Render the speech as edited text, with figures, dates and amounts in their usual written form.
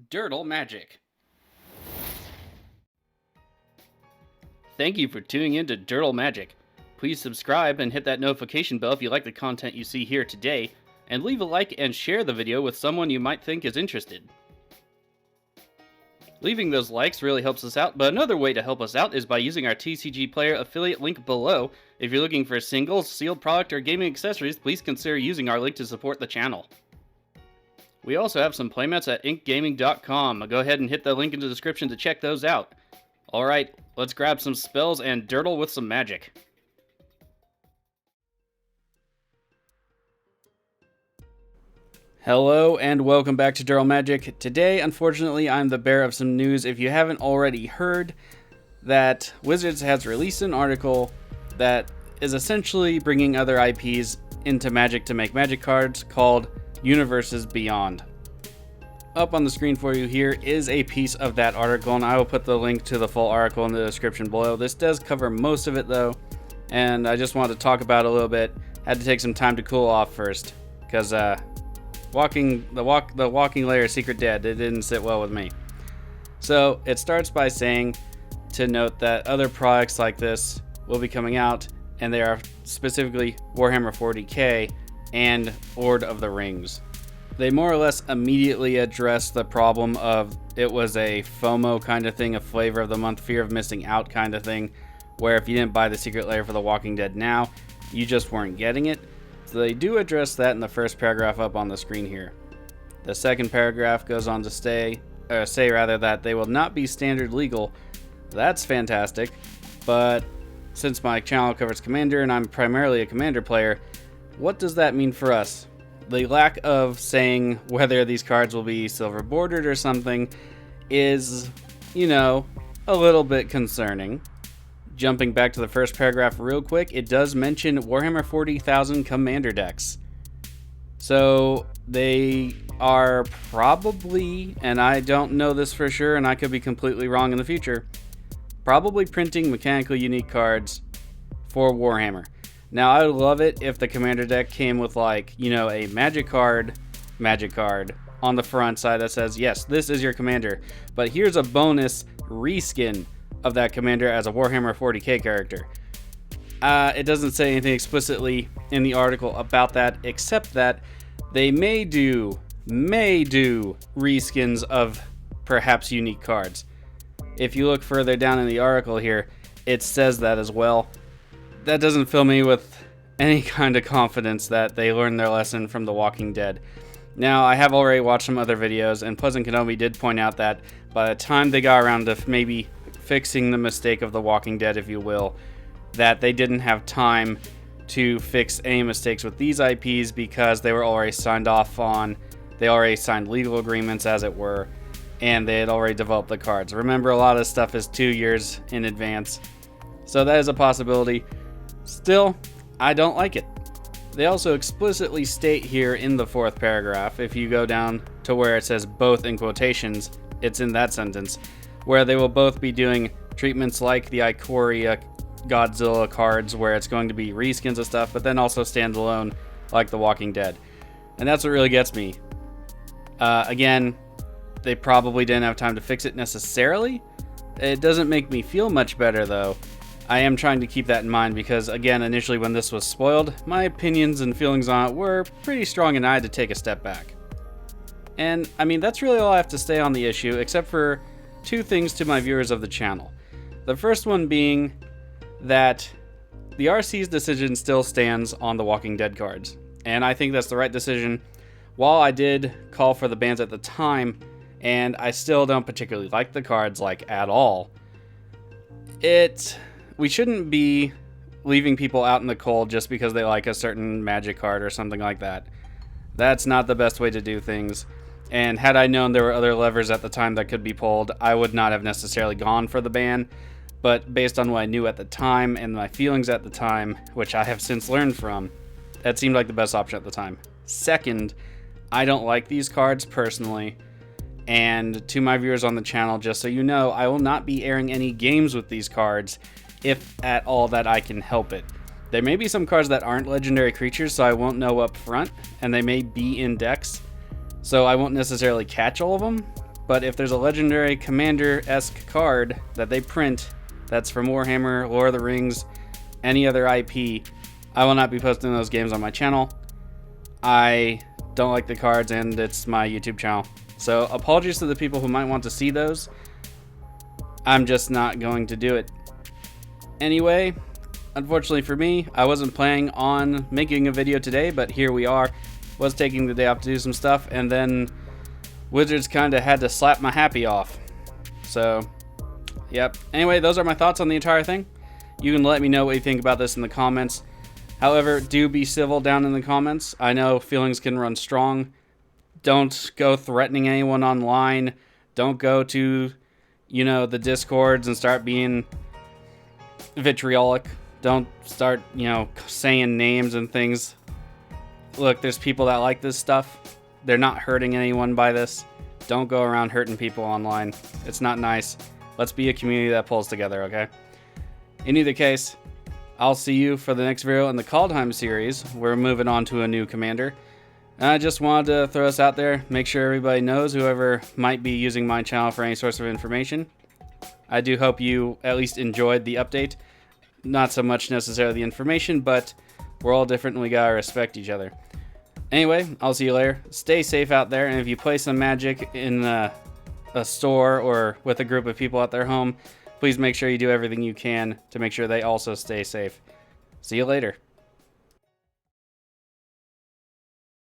Dirtle Magic. Thank you for tuning in to Dirtle Magic. Please subscribe and hit that notification bell if you like the content you see here today, and leave a like and share the video with someone you might think is interested. Leaving those likes really helps us out, but another way to help us out is by using our TCG Player affiliate link below. If you're looking for singles, sealed product, or gaming accessories, please consider using our link to support the channel. We also have some playmats at inkgaming.com. Go ahead and hit the link in the description to check those out. Alright, let's grab some spells and dirtle with some magic. Hello and welcome back to Dirtle Magic. Today, unfortunately, I'm the bearer of some news. If you haven't already heard, that Wizards has released an article that is essentially bringing other IPs into Magic to make Magic cards called Universes Beyond. Up on the screen for you here is a piece of that article, and I will put the link to the full article in the description below. This does cover most of it though, and I just wanted to talk about it a little bit. Had to take some time to cool off first, because the walking layer Secret Dead, it didn't sit well with me. So it starts by saying to note that other products like this will be coming out, and they are specifically Warhammer 40k and Lord of the Rings. They more or less immediately address the problem of it was a FOMO kind of thing, a flavor of the month, fear of missing out kind of thing, where if you didn't buy the secret layer for The Walking Dead now, you just weren't getting it. So they do address that in the first paragraph up on the screen here. The second paragraph goes on to say that they will not be standard legal. That's fantastic, but since my channel covers Commander and I'm primarily a Commander player, what does that mean for us? The lack of saying whether these cards will be silver bordered or something is, a little bit concerning. Jumping back to the first paragraph real quick, it does mention Warhammer 40,000 Commander decks. So they are probably, and I don't know this for sure and I could be completely wrong in the future, probably printing mechanically unique cards for Warhammer. Now, I would love it if the Commander deck came with, a magic card on the front side that says, yes, this is your Commander, but here's a bonus reskin of that Commander as a Warhammer 40k character. It doesn't say anything explicitly in the article about that, except that they may do reskins of perhaps unique cards. If you look further down in the article here, it says that as well. That doesn't fill me with any kind of confidence that they learned their lesson from The Walking Dead. Now, I have already watched some other videos, and Pleasant Kenobi did point out that by the time they got around to maybe fixing the mistake of The Walking Dead, if you will, that they didn't have time to fix any mistakes with these IPs because they were already signed off on, they already signed legal agreements, as it were, and they had already developed the cards. Remember, a lot of stuff is 2 years in advance, so that is a possibility. Still, I don't like it. They also explicitly state here in the fourth paragraph, if you go down to where it says both in quotations, it's in that sentence, where they will both be doing treatments like the Ikoria Godzilla cards, where it's going to be reskins of stuff, but then also standalone like The Walking Dead. And that's what really gets me. Again, they probably didn't have time to fix it necessarily. It doesn't make me feel much better though. I am trying to keep that in mind because, again, initially when this was spoiled, my opinions and feelings on it were pretty strong and I had to take a step back. And, that's really all I have to say on the issue, except for two things to my viewers of the channel. The first one being that the RC's decision still stands on the Walking Dead cards, and I think that's the right decision. While I did call for the bans at the time, and I still don't particularly like the cards, at all, we shouldn't be leaving people out in the cold just because they like a certain magic card or something like that. That's not the best way to do things. And had I known there were other levers at the time that could be pulled, I would not have necessarily gone for the ban. But based on what I knew at the time and my feelings at the time, which I have since learned from, that seemed like the best option at the time. Second, I don't like these cards personally. And to my viewers on the channel, just so you know, I will not be airing any games with these cards, if at all that I can help it. There may be some cards that aren't legendary creatures, so I won't know up front, and they may be in decks, so I won't necessarily catch all of them, but if there's a legendary commander-esque card that they print that's from Warhammer, Lord of the Rings, any other IP, I will not be posting those games on my channel. I don't like the cards, and it's my YouTube channel. So apologies to the people who might want to see those. I'm just not going to do it. Anyway, unfortunately for me, I wasn't planning on making a video today, but here we are. Was taking the day off to do some stuff, and then Wizards kind of had to slap my happy off. So, yep. Anyway, those are my thoughts on the entire thing. You can let me know what you think about this in the comments. However, do be civil down in the comments. I know feelings can run strong. Don't go threatening anyone online. Don't go to, you know, the Discords and start being vitriolic. Don't start, you know, saying names and things. Look, there's people that like this stuff. They're not hurting anyone by this. Don't go around hurting people online. It's not nice. Let's be a community that pulls together, okay? In either case, I'll see you for the next video in the Kaldheim series. We're moving on to a new commander. And I just wanted to throw this out there, make sure everybody knows, whoever might be using my channel for any source of information. I do hope you at least enjoyed the update. Not so much necessarily the information, but we're all different and we gotta respect each other. Anyway, I'll see you later. Stay safe out there, and if you play some Magic in a store or with a group of people at their home, please make sure you do everything you can to make sure they also stay safe. See you later.